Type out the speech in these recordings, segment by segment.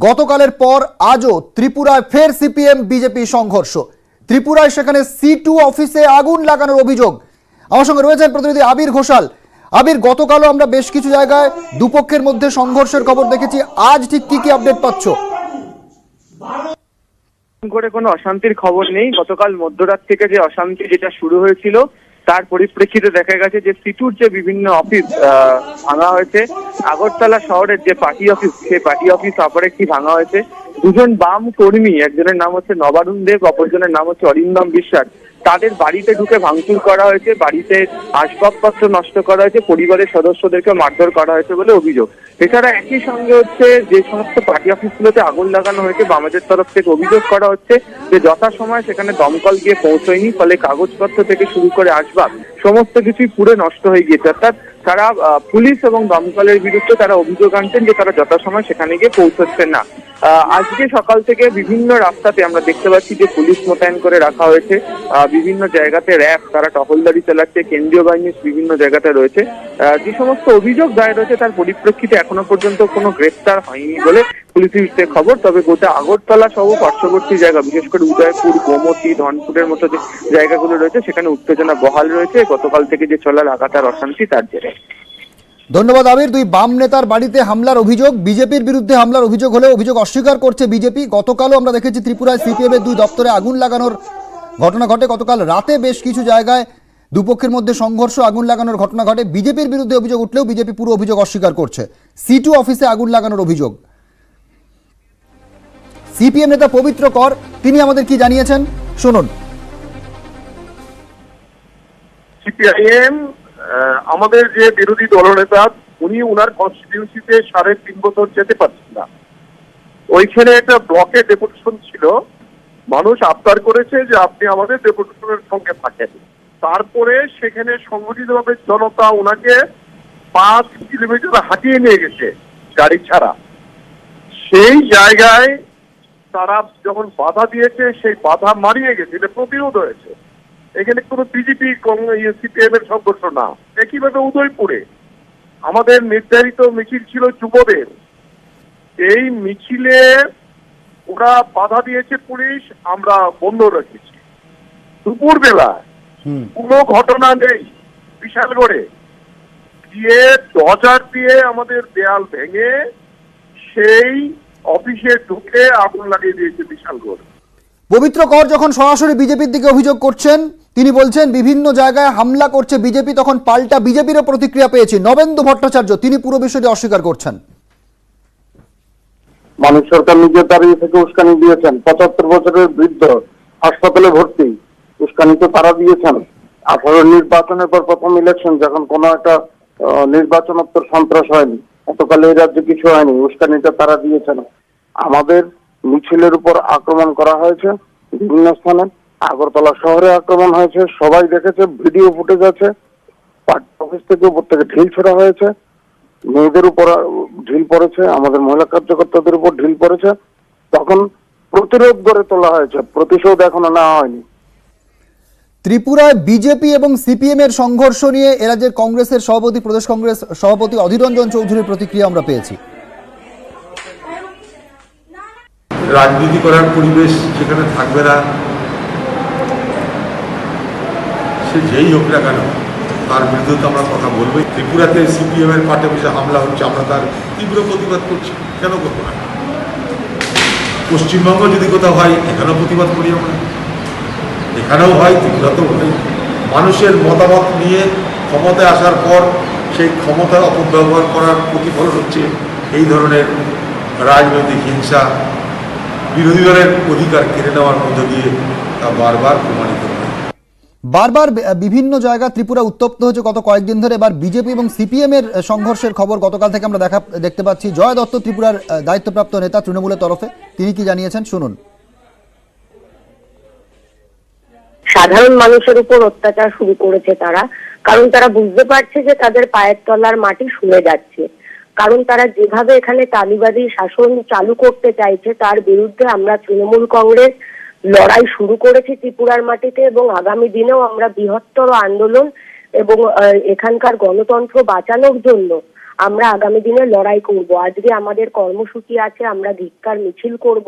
গতকালের পর আজও ত্রিপুরায় ফের সিপিএম বিজেপি সংঘর্ষ। ত্রিপুরায় সেখানে C2 অফিসে আগুন লাগানোর অভিযোগ। আমার সঙ্গে রয়েছেন প্রতিনিধি আবির ঘোষাল। আবির, গতকালও আমরা বেশ কিছু জায়গায় দুপক্ষের মধ্যে সংঘর্ষের খবর দেখেছি, আজ ঠিক কি কি আপডেট পাচ্ছ? করে কোনো অশান্তির খবর নেই। গতকাল মধ্যরাত থেকে যে অশান্তি যেটা শুরু হয়েছিল তার পরিপ্রেক্ষিতে দেখা গেছে যে সিটুর যে বিভিন্ন অফিস ভাঙা হয়েছে। আগরতলা শহরের যে পার্টি অফিস, সেই পার্টি অফিস অপারেটটি ভাঙা হয়েছে। দুজন বাম কর্মী, একজনের নাম হচ্ছে নবারুণ দেব, অপরজনের নাম হচ্ছে অরিন্দম বিশ্বাস, তাদের বাড়িতে ঢুকে ভাঙচুর করা হয়েছে, বাড়িতে আসবাবপত্র নষ্ট করা হয়েছে, পরিবারের সদস্যদেরকে মারধর করা হয়েছে বলে অভিযোগ। এছাড়া একই সঙ্গে হচ্ছে যে সমস্ত পার্টি অফিসগুলোতে আগুন লাগানো হয়েছে, বামেদের তরফ থেকে অভিযোগ করা হচ্ছে যে যথাসময়ে সেখানে দমকল গিয়ে পৌঁছয়নি, ফলে কাগজপত্র থেকে শুরু করে আসবাব সমস্ত কিছুই পুরো নষ্ট হয়ে গিয়েছে। অর্থাৎ তারা পুলিশ এবং দমকলের বিরুদ্ধে তারা অভিযোগ আনছেন যে তারা যথাসময়ে সেখানে গিয়ে পৌঁছচ্ছেন না। আজকে সকাল থেকে বিভিন্ন রাস্তাতে আমরা দেখতে পাচ্ছি যে পুলিশ মোতায়েন করে রাখা হয়েছে, বিভিন্ন জায়গাতে র্যাব তারা টহলদারি চালাচ্ছে, কেন্দ্রীয় বাহিনী বিভিন্ন জায়গাতে রয়েছে। যে সমস্ত অভিযোগ দায়ের রয়েছে তার পরিপ্রেক্ষিতে এখনো পর্যন্ত কোনো গ্রেফতার হয়নি বলে পুলিশের খবর। তবে গোটা আগরতলা সহ পার্শ্ববর্তী জায়গা, বিশেষ করে উদয়পুর, গোমতী, ধনপুরের মতো যে জায়গাগুলো রয়েছে সেখানে উত্তেজনা বহাল রয়েছে গতকাল থেকে যে চলা লাগাতার অশান্তি তার জেরে। ধন্যবাদ আবির। দুই বাম নেতার বাড়িতে হামলার অভিযোগ, বিজেপির বিরুদ্ধে হামলার অভিযোগ হলেও অভিযোগ অস্বীকার করছে বিজেপি। গতকালও আমরা দেখেছি ত্রিপুরায় সিপিএম এর দুই দপ্তরে আগুন লাগানোর ঘটনা ঘটে। গতকাল রাতে বেশ কিছু জায়গায় দুপক্ষের মধ্যে সংঘর্ষ, আগুন লাগানোর ঘটনা ঘটে। বিজেপির বিরুদ্ধে অভিযোগ উঠলেও বিজেপি পুরো অভিযোগ অস্বীকার করছে। C2 অফিসে আগুন লাগানোর অভিযোগ। সিপিএম নেতা পবিত্র কর তিনি আমাদের কি জানিয়েছেন শুনুন। সিপিআইএম আমাদের যে বিরোধী দলনেতা, উনি উনার কনস্টিটিউন্সিতে 3.5 বছর যেতে পারছেন না। ওইখানে একটা ব্লকের ডেপুটেশন ছিল, মানুষ আবদার করেছে যে আপনি আমাদের ডেপুটেশনের সঙ্গে থাকেন। তারপরে সেখানে সংগঠিতভাবে জনতা ওনাকে 5 কিলোমিটার হাঁটিয়ে নিয়ে গেছে গাড়ি ছাড়া। সেই জায়গায় তারা যখন বাধা দিয়েছে, সেই বাধা মারিয়ে গেছে, এটা প্রতিরোধ হয়েছে। এখানে কোনো বিজেপি সিপিএম এর সংঘর্ষ না। একইভাবে উদয়পুরে আমাদের নির্ধারিত মিছিল ছিল যুবদের, এই মিছিলে ওরা বাধা দিয়েছে পুলিশ, আমরা বন্ধ রেখেছি। দুপুর বেলা কোনো ঘটনা নেই, বিশালগড়ে গিয়ে ডজার দিয়ে আমাদের দেয়াল ভেঙে সেই অফিসে ঢুকে আগুন লাগিয়ে দিয়েছে বিশালগড়। পবিত্র কর যখন সরাসরি বিজেপির দিকে অভিযোগ করছেন, তিনি বলছেন বিভিন্ন জায়গায় হামলা করছে বিজেপি, তখন পাল্টা বিজেপিরও প্রতিক্রিয়া পেয়েছি। নবেন্দু ভট্টাচার্য তিনি পুরো বিষয়টি অস্বীকার করছেন। মানুষ সরকার নিজের দাঁড়িয়ে থেকে উস্কানি দিয়েছেন। 75 বছরের বৃদ্ধ হাসপাতালে ভর্তি, উস্কানি তো তারা দিয়েছেন। 18 নির্বাচনের পর প্রথম ইলেকশন, যখন কোনো একটা নির্বাচনোত্তর সন্ত্রাস হয়নি, গতকাল এই রাজ্যে কিছু হয়নি, উস্কানিটা তারা দিয়েছেন। আমাদের মিছিলের উপর আক্রমণ করা হয়েছে বিভিন্ন স্থানে, আগরতলা শহরে আক্রমণ হয়েছে, সবাই দেখেছে, ভিডিও ফুটেজ আছে। পার্টি অফিস থেকে উপর থেকে ঢিল ছোড়া হয়েছে, মেয়েদের উপর ঢিল পড়েছে, আমাদের মহিলা কার্যকর্তাদের উপর ঢিল পড়েছে। তখন প্রতিরোধ গড়ে তোলা হয়েছে, প্রতিশোধ এখনো নেওয়া হয়নি। ত্রিপুরায় বিজেপি এবং সিপিএম এর সংঘর্ষ নিয়ে এরাজ্যের কংগ্রেসের সভাপতি, প্রদেশ কংগ্রেস সভাপতি অধীর রঞ্জন চৌধুরীর প্রতিক্রিয়া আমরা পেয়েছি। রাজনীতি করার পরিবেশ যেখানে থাকবে না, সে যেই হোক না কেন তার বিরুদ্ধে তো আমরা কথা বলবোই। ত্রিপুরাতে সিপিএম এর পার্টি অফিসে হামলা হচ্ছে, আমরা তার তীব্র প্রতিবাদ করছি। কেন করবো না? পশ্চিমবঙ্গ যদি কোথাও হয়, এখানেও প্রতিবাদ করি আমরা। এখানেও হয়, ত্রিপুরাতেও হয়। মানুষের মতামত নিয়ে ক্ষমতায় আসার পর সেই ক্ষমতার অপব্যবহার করার প্রতিফলন হচ্ছে এই ধরনের রাজনৈতিক হিংসা, বিরোধী দলের অধিকার কেড়ে নেওয়ার মধ্য দিয়ে তা বারবার প্রমাণিত হয়। বারবার বিভিন্ন জায়গা ত্রিপুরা উত্তপ্ত হচ্ছে গত কয়েকদিন ধরে। এবার বিজেপি এবং সিপিএম এর সংঘর্ষের খবর গতকাল থেকে আমরা দেখতে পাচ্ছি। জয় দত্ত ত্রিপুরার দায়িত্বপ্রাপ্ত নেতা তৃণমূলের তরফে, তিনি কি জানিয়েছেন শুনুন। সাধারণ মানুষের উপর অত্যাচার শুরু করেছে তারা, কারণ তারা বুঝতে পারছে যে তাদের পায়ের তলার মাটি সরে যাচ্ছে। কারণ তারা যেভাবে এখানে তালিবাদী শাসন চালু করতে চাইছে, তার বিরুদ্ধে আমরা তৃণমূল কংগ্রেস লড়াই শুরু করেছি ত্রিপুরার মাটিতে, এবং আগামী দিনেও আমরা বৃহত্তর আন্দোলন এবং এখানকার গণতন্ত্র বাঁচানোর জন্য আমরা আগামী দিনে লড়াই করব। আজকে আমাদের কর্মসূচি আছে, আমরা ধিক্কার মিছিল করব।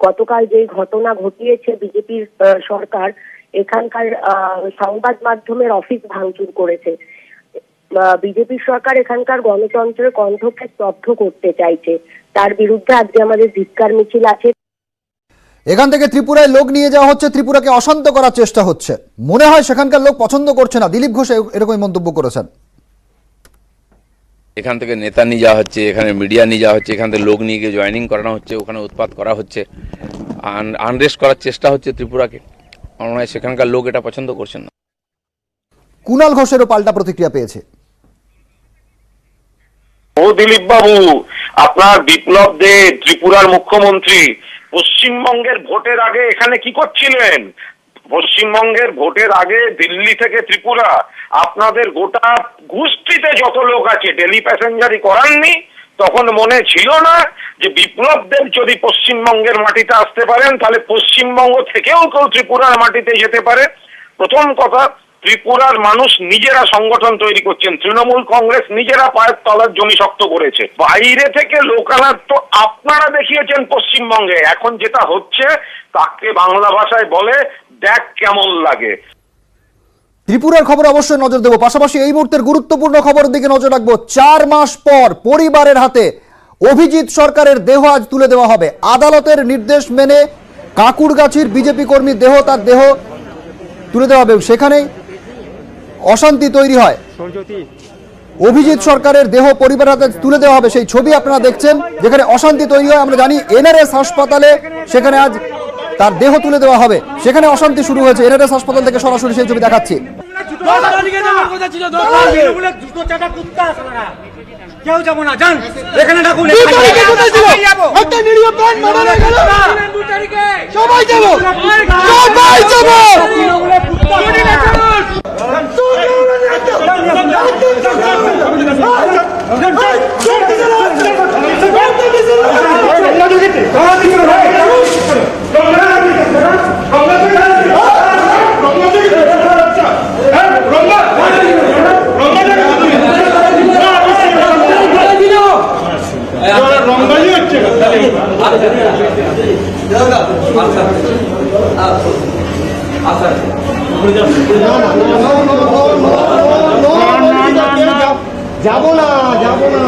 গতকাল যে ঘটনা ঘটিয়েছে বিজেপির সরকার, এখানকার সংবাদ মাধ্যমের অফিস ভাঙচুর করেছে। বিজেপি সরকার এখানকার গণতন্ত্রের কণ্ঠকে স্তব্ধ করতে চাইছে, তার বিরুদ্ধে আজকে আমাদের ধিক্কার মিছিল আছে। এখান থেকে ত্রিপুরায় লোক নিয়ে যাওয়া হচ্ছে, ত্রিপুরাকে অশান্ত করার চেষ্টা হচ্ছে। মনে হয় সেখানকার লোক পছন্দ করছে না। দিলীপ ঘোষ এরকমই মন্তব্য করেছেন। এখান থেকে নেতা নিয়ে যাওয়া হচ্ছে, এখানে মিডিয়া নিয়ে যাওয়া হচ্ছে, এখান থেকে লোক নিয়ে গিয়ে জয়েনিং করানো হচ্ছে, ওখানে উৎপাত করা হচ্ছে, আনরেস্ট করার চেষ্টা হচ্ছে ত্রিপুরাকে। আমার মনে হয় সেখানকার লোক এটা পছন্দ করছেন না। কুণাল ঘোষেরও পাল্টা প্রতিক্রিয়া পেয়েছে। ও দিলীপ বাবু, আপনার বিপ্লব দে ত্রিপুরার মুখ্যমন্ত্রী পশ্চিমবঙ্গের ভোটের আগে এখানে কি করছিলেন? পশ্চিমবঙ্গের ভোটের আগে দিল্লি থেকে ত্রিপুরা আপনাদের গোটা গোষ্ঠীতে যত লোক আছে ডেলি প্যাসেঞ্জারই করাননি? তখন মনে ছিল না যে বিপ্লব দেব যদি পশ্চিমবঙ্গের মাটিতে আসতে পারেন তাহলে পশ্চিমবঙ্গ থেকেও কেউ ত্রিপুরার মাটিতে যেতে পারে? প্রথম কথা, ত্রিপুরার মানুষ নিজেরা সংগঠন তৈরি করছেন, তৃণমূল কংগ্রেস নিজেরা পায়ের তলার জমি শক্ত করেছে। বাইরে থেকে লোক আনার তো আপনারা দেখিয়েছেন পশ্চিমবঙ্গে। এখন যেটা হচ্ছে তাকে বাংলা ভাষায় বলে দেখ কেমন লাগে। ত্রিপুরার খবর অবশ্যই নজর দেব, পাশাপাশি এই মুহূর্তের গুরুত্বপূর্ণ খবরের দিকে নজর রাখবো। 4 মাস পর পরিবারের হাতে অভিজিৎ সরকারের দেহ আজ তুলে দেওয়া হবে। আদালতের নির্দেশ মেনে কাকুরগাছির বিজেপি কর্মীর দেহ, তার দেহ তুলে দেওয়া হবে। সেখানেই অশান্তি তৈরি হয়। অভিজিৎ সরকারের দেহ পরিবারের হাতে তুলে দেওয়া হবে, সেই ছবি আপনারা দেখছেন, যেখানে অশান্তি তৈরি হয়। আমরা জানি এনআরএস হাসপাতালে সেখানে আজ তার দেহ তুলে দেওয়া হবে, সেখানে অশান্তি শুরু হয়েছে। এনআরএস হাসপাতাল থেকে সরাসরি সেই ছবি দেখাচ্ছি। কেউ যাবো না, যান এখানে ডাকুন। সবাই যাবো, সবাই যাবো। যাবো না, যাবো না।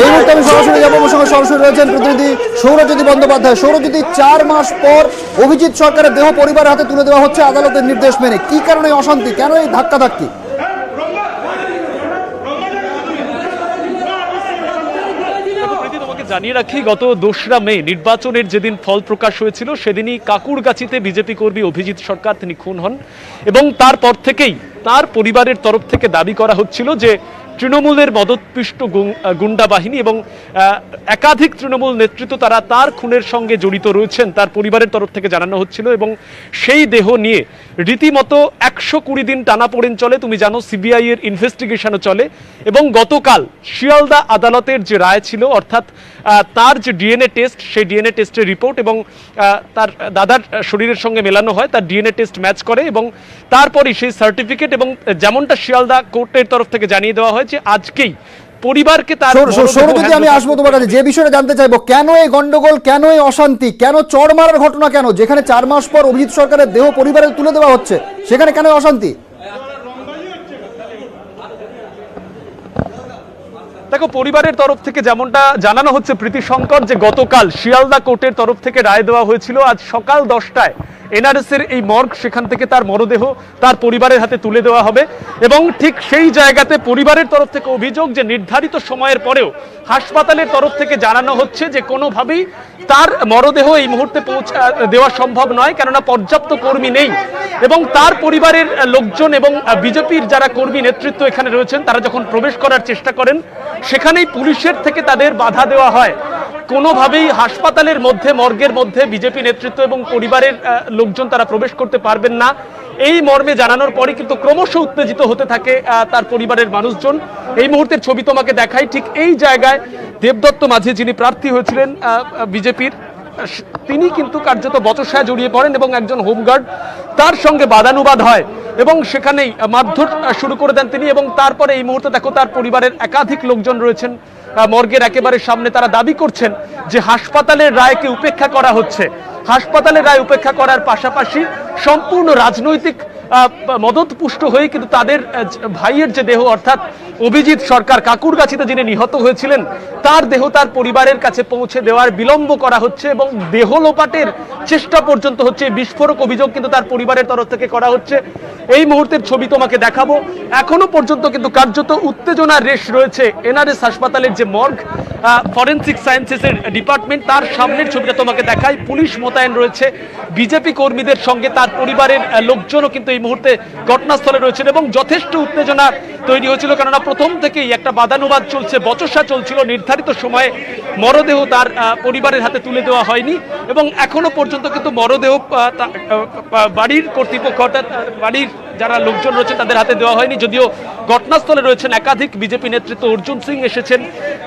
এই মুহূর্তে আমি সরাসরি যাবো, আমার সঙ্গে সরাসরি রয়েছেন প্রতিনিধি সৌরজ্যোতি বন্দ্যোপাধ্যায়। সৌরজ্যোতি, 4 মাস পর অভিজিৎ সরকারের দেহ পরিবারের হাতে তুলে দেওয়া হচ্ছে আদালতের নির্দেশ মেনে। কি কারণে অশান্তি, কেন এই ধাক্কাধাক্কি? জানিয়ে রাখি, গত 2রা মে নির্বাচনের যেদিন ফল প্রকাশ হয়েছিল সেদিনই কাকুরগাছিতে বিজেপি কর্মী অভিজিৎ সরকার তিনি খুন হন, এবং তারপর থেকেই তার পরিবারের তরফ থেকে দাবি করা হচ্ছিল যে তৃণমূলের মদতপুষ্ট গুন্ডা বাহিনী এবং একাধিক তৃণমূল নেতৃত্ব তারা তার খুনের সঙ্গে জড়িত রয়েছেন, তার পরিবারের তরফ থেকে জানানো হচ্ছিল। এবং সেই দেহ নিয়ে রীতিমতো 120 দিন টানাপোড়েন চলে। তুমি জানো সিবিআই এর ইনভেস্টিগেশনও চলে, এবং গতকাল শিয়ালদা আদালতের যে রায় ছিল, অর্থাৎ তার যে ডিএনএ টেস্ট, সেই ডিএনএ টেস্টের রিপোর্ট এবং তার দাদার শরীরের সঙ্গে মেলানো হয়, তার ডিএনএ টেস্ট ম্যাচ করে, এবং তারপরই সেই সার্টিফিকেট এবং যেমনটা শিয়ালদা কোর্টের তরফ থেকে জানিয়ে দেওয়া হয় যে আজকেই পরিবারকে তার। সৌরজ্যোতি, আমি আসবো তোমার কাছে, যে বিষয়টা জানতে চাইবো, কেন এই গন্ডগোল, কেন এই অশান্তি, কেন চড় মারার ঘটনা, কেন যেখানে 4 মাস পর অভিজিৎ সরকারের দেহ পরিবারে তুলে দেওয়া হচ্ছে সেখানে কেন অশান্তি? দেখো, পরিবারের তরফ থেকে যেমনটা জানানো হচ্ছে প্রীতি শঙ্কর, যে গতকাল শিয়ালদা কোর্টের তরফ থেকে রায় দেওয়া হয়েছিল। আজ সকাল 10টায় এনআরএস এর এই মর্গ, সেখান থেকে তার মরদেহ তার পরিবারের হাতে তুলে দেওয়া হবে, এবং ঠিক সেই জায়গাতে পরিবারের তরফ থেকে অভিযোগ যে নির্ধারিত সময়ের পরেও হাসপাতালের তরফ থেকে জানানো হচ্ছে যে কোনোভাবেই তার মরদেহ এই মুহূর্তে দেওয়া সম্ভব নয়, কেননা পর্যাপ্ত কর্মী নেই। এবং তার পরিবারের লোকজন এবং বিজেপির যারা কর্মী নেতৃত্ব এখানে রয়েছেন, তারা যখন প্রবেশ করার চেষ্টা করেন, সেখানেই পুলিশের থেকে তাদের বাধা দেওয়া হয়। কোনোভাবেই হাসপাতালের মধ্যে, মর্গের মধ্যে বিজেপি নেতৃত্ব এবং পরিবারের লোকজন তারা প্রবেশ করতে পারবেন না, এই মর্মে জানানোর পরে কিন্তু ক্রমশ উত্তেজিত হতে থাকে তার পরিবারের মানুষজন। এই মুহূর্তের ছবি তোমাকে দেখাই, ঠিক এই জায়গায় দেবদত্ত মাঝি যিনি প্রার্থী হয়েছিলেন বিজেপির, তিনি কিন্তু কার্যত বচসায় জড়িয়ে পড়েন এবং একজন হোমগার্ড তার সঙ্গে বাদানুবাদ হয় এবং সেখানেই মারধর শুরু করে দেন তিনি। এবং তারপরে এই মুহূর্তে দেখো তার পরিবারের একাধিক লোকজন রয়েছেন মর্গের একেবারে সামনে, তারা দাবি করছেন যে হাসপাতালের রায়কে উপেক্ষা করা হচ্ছে। হাসপাতালের রায় উপেক্ষা করার পাশাপাশি সম্পূর্ণ রাজনৈতিক মদতপুষ্ট হয়ে কিন্তু তাদের ভাইয়ের যে দেহ, অর্থাৎ অভিজিৎ সরকার কাকুরগাছিতে যিনি নিহত হয়েছিলেন, তার দেহ তার পরিবারের কাছে পৌঁছে দেওয়ার বিলম্ব করা হচ্ছে এবং দেহ লোপাটের চেষ্টা পর্যন্ত হচ্ছে। বিস্ফোরক অভিযোগ কিন্তু তার পরিবারের তরফ থেকে করা হচ্ছে। এই মুহূর্তের ছবি তোমাকে দেখাবো, এখনো পর্যন্ত কিন্তু কার্যত উত্তেজনার রেশ রয়েছে এনআরএস হাসপাতালের যে মর্গ, ফরেনসিক সায়েন্সেসের ডিপার্টমেন্ট, তার সামনের ছবিটা তোমাকে দেখাই। পুলিশ মোতায়েন রয়েছে, বিজেপি কর্মীদের সঙ্গে তার পরিবারের লোকজনও কিন্তু এই মুহূর্তে ঘটনাস্থলে রয়েছেন এবং যথেষ্ট উত্তেজনা তৈরি হয়েছিল, কেননা প্রথম থেকেই একটা বাদানুবাদ চলছে, বচসা চলছিল। নির্ধারিত সময়ে মরদেহ তার পরিবারের হাতে তুলে দেওয়া হয়নি এবং এখনো পর্যন্ত কিন্তু মরদেহ বাড়ির কর্তৃপক্ষ, অর্থাৎ বাড়ির যারা লোকজন রয়েছেন তাদের হাতে দেওয়া হয়নি। যদিও ঘটনাস্থলে রয়েছেন একাধিক বিজেপি নেতৃত্ব, অর্জুন সিং এসেছেন,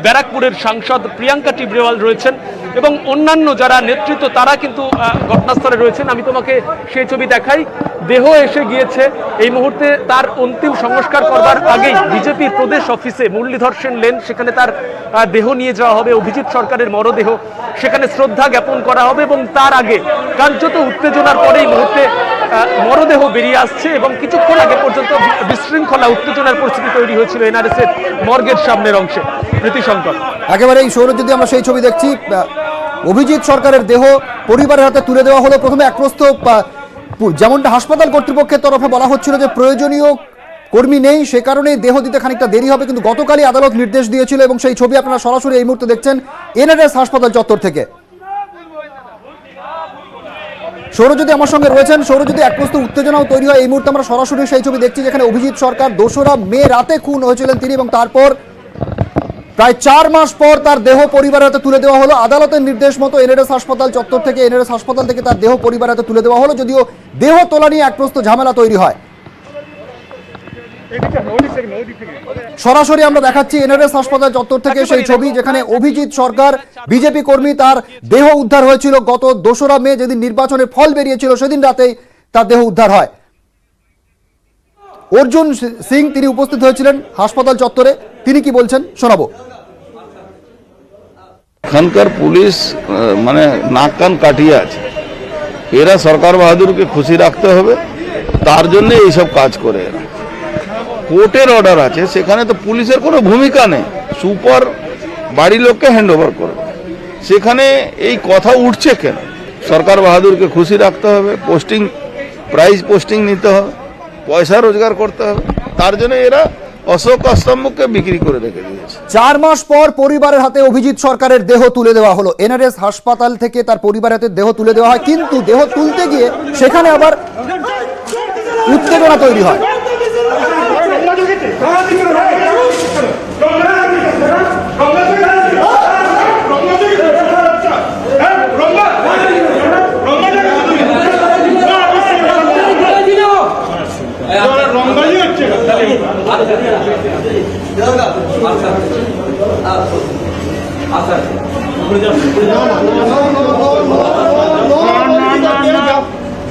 ব্যারাকপুরের সাংসদ প্রিয়াঙ্কা টিবরেওয়াল রয়েছেন এবং অন্যান্য যারা নেতৃত্ব তারা কিন্তু ঘটনাস্থলে রয়েছেন। আমি তোমাকে সেই ছবি দেখাই, দেহ এসে গিয়েছে। এই মুহূর্তে তার অন্তিম সংস্কার করবার আগেই বিজেপির প্রদেশ অফিসে মুরলীধর সেন লেন, সেখানে তার দেহ নিয়ে যাওয়া হবে, অভিজিৎ সরকারের মরদেহ সেখানে শ্রদ্ধা জ্ঞাপন করা হবে এবং তার আগে কার্যত উত্তেজনার পরে এই মুহূর্তে মরদেহ বেরিয়ে আসছে এবং কিছুক্ষণ আগে পর্যন্ত বিশৃঙ্খলা উত্তেজনার পরিস্থিতি তৈরি হয়েছিল এনআরএস এর মর্গের সামনের অংশে। প্রীতিশঙ্কর, একেবারে এই সৌরভ, যদি আমরা সেই ছবি দেখছি, অভিজিৎ সরকারের দেহ পরিবারের হাতে তুলে দেওয়া হলো। প্রথমে একপ্রস্থ যেমনটা হাসপাতাল কর্তৃপক্ষের তরফে বলা হচ্ছিল যে প্রয়োজনীয় কর্মী নেই, সে কারণে দেহ দিতে খানিকটা দেরি হবে, কিন্তু গতকালই আদালত নির্দেশ দিয়েছিল এবং সেই ছবি আপনারা সরাসরি এই মুহূর্তে দেখছেন এনআরএস হাসপাতাল চত্বর থেকে। সৌরজ্যোতি আমার সঙ্গে রয়েছেন। সৌরজ্যোতি, একপ্রস্থ উত্তেজনাও তৈরি হয় এই মুহূর্তে, আমরা সরাসরি সেই ছবি দেখছি যেখানে অভিজিৎ সরকার 2রা মে রাতে খুন হয়েছিলেন তিনি এবং তারপর প্রায় 4 মাস পর তার দেহ পরিবারের হাতে তুলে দেওয়া হলো। আদালতের নির্দেশ মতো এনআরএস হাসপাতাল চত্বর থেকে, এনআরএস হাসপাতাল থেকে তার দেহ পরিবারের হাতে তুলে দেওয়া হলো, যদিও দেহ তোলা নিয়ে একপ্রস্থ ঝামেলা তৈরি হয়। সরাসরি আমরা দেখাচ্ছি এনআরএস হাসপাতাল চত্বর থেকে সেই ছবি যেখানে অভিজিৎ সরকার বিজেপি কর্মী, তার দেহ উদ্ধার হয়েছিল গত 2রা মে, যেদিন নির্বাচনের ফল বেরিয়েছিল সেদিন রাতেই তার দেহ উদ্ধার হয়। অর্জুন সিং তিনি উপস্থিত হয়েছিলেন হাসপাতাল চত্বরে, তিনি কি বলছেন শোনাবো। এখানকার পুলিশ মানে নাক কান কাটিয়ে আছে, এরা সরকার বাহাদুরকে খুশি রাখতে হবে, তার জন্য এইসব কাজ করে। এরা কোর্টের অর্ডার আছে, সেখানে তো পুলিশের কোনো ভূমিকা নেই, সুপার বাড়ির লোককে হ্যান্ড ওভার করবে। সেখানে এই কথা উঠছে কেন? সরকার বাহাদুরকে খুশি রাখতে হবে, পোস্টিং প্রাইজ পোস্টিং নিতে হবে, পয়সা রোজগার করতে হবে, তার জন্য এরা অশোক স্তম্ভকে বিক্রি করে রেখে দিয়েছে। 4 মাস পর পরিবারের হাতে অভিজিৎ সরকারের দেহ তুলে দেওয়া হলো। এনআরএস হাসপাতাল থেকে তার পরিবারের হাতে দেহ তুলে দেওয়া হয়, কিন্তু দেহ তুলতে গিয়ে সেখানে আবার উত্তেজনা তৈরি হয়।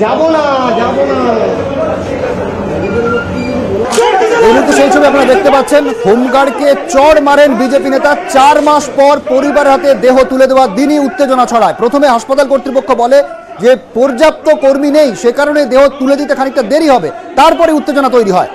যাবো না। এই মুহূর্তে সেই ছবি আপনারা দেখতে পাচ্ছেন, হোমগার্ডকে চড় মারেন বিজেপি নেতা। 4 মাস পর পরিবারের হাতে দেহ তুলে দেওয়ার দিনই উত্তেজনা ছড়ায়। প্রথমে হাসপাতাল কর্তৃপক্ষ বলে যে পর্যাপ্ত কর্মী নেই, সে কারণে দেহ তুলে দিতে খানিকটা দেরি হবে, তারপরে উত্তেজনা তৈরি হয়।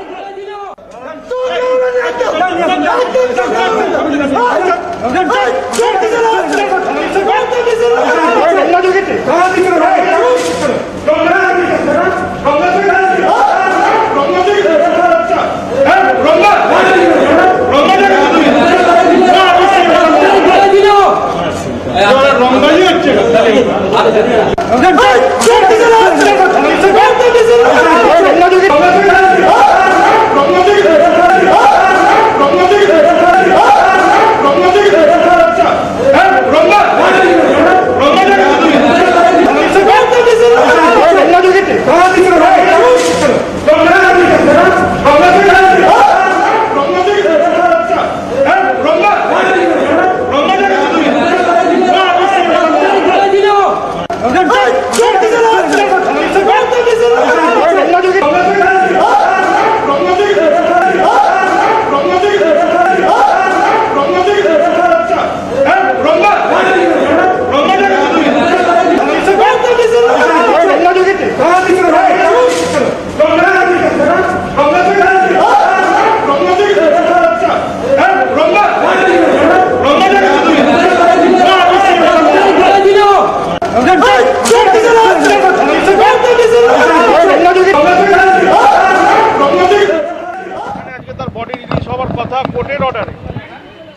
হওয়ার কথা কোর্টের অর্ডারে,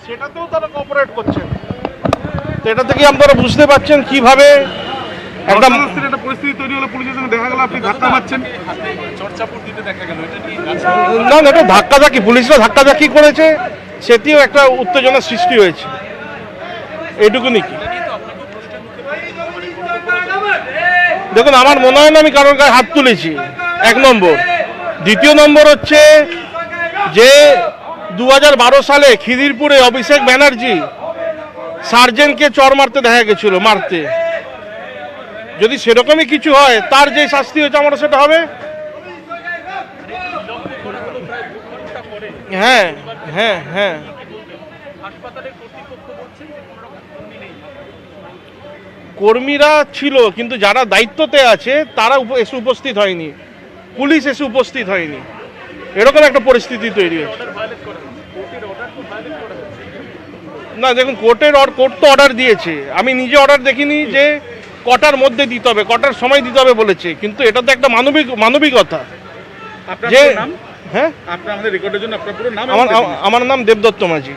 সেটাতেও তারা কোঅপারেট করছে না। তো এটা থেকে আপনারা বুঝতে পারছেন কিভাবে একটা পরিস্থিতি তৈরি হলো। পুলিশের সঙ্গে দেখা গেল আপনি ধাক্কা মারছেন, না এটা ধাক্কাধাক্কি, পুলিশরা ধাক্কাধাক্কি করেছে, সেটিও একটা উত্তেজনার সৃষ্টি হয়েছে, এইটুকুনি। কি দেখুন, আমার মনে হয় না আমি কারোর গায়ে হাত তুলেছি, 1 নম্বর। দ্বিতীয় নম্বর হচ্ছে যে 2012 সালে খিদিরপুরে অভিষেক ব্যানার্জি সার্জেন্টকে চড় মারতে দেখা গেছিল, মারতে। যদি সেরকমই কিছু হয়, তার যে শাস্তি হয়েছে আমরা সেটা হবে। হ্যাঁ হ্যাঁ হ্যাঁ, কর্মীরা ছিল, কিন্তু যারা দায়িত্বতে আছে তারা এসে উপস্থিত হয়নি, পুলিশ এসে উপস্থিত হয়নি, এরকম একটা পরিস্থিতি তৈরি হয়েছে। না দেখুন, কোর্ট তো অর্ডার দিয়েছে, আমি নিজে অর্ডার দেখিনি যে কটার মধ্যে দিতে হবে, কটার সময় দিতে হবে বলেছে, কিন্তু এটা তো একটা মানবিকতা। যে হ্যাঁ, আমার নাম দেবদত্ত মাঝি।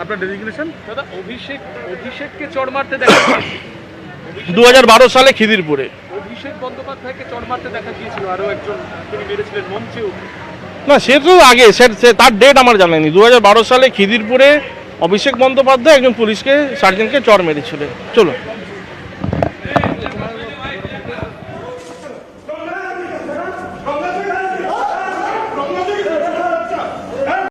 আপনার ডেজিগনেশন? দাদা, অভিষেককে চড় মারতে দেখা 2012 সালে খিদিরপুরে অভিষেক বন্দ্যোপাধ্যায়কে চড় মারতে দেখা গিয়েছিল, আরো একজন তিনি মেরেছিলেন মঞ্চেও। না, সে তো আগে, তার ডেট আমার জানা নেই। 2012 সালে খিদিরপুরে অভিষেক বন্দ্যোপাধ্যায় একজন পুলিশকে, সার্জেন্টকে চড় মেরেছিলেন। চলো।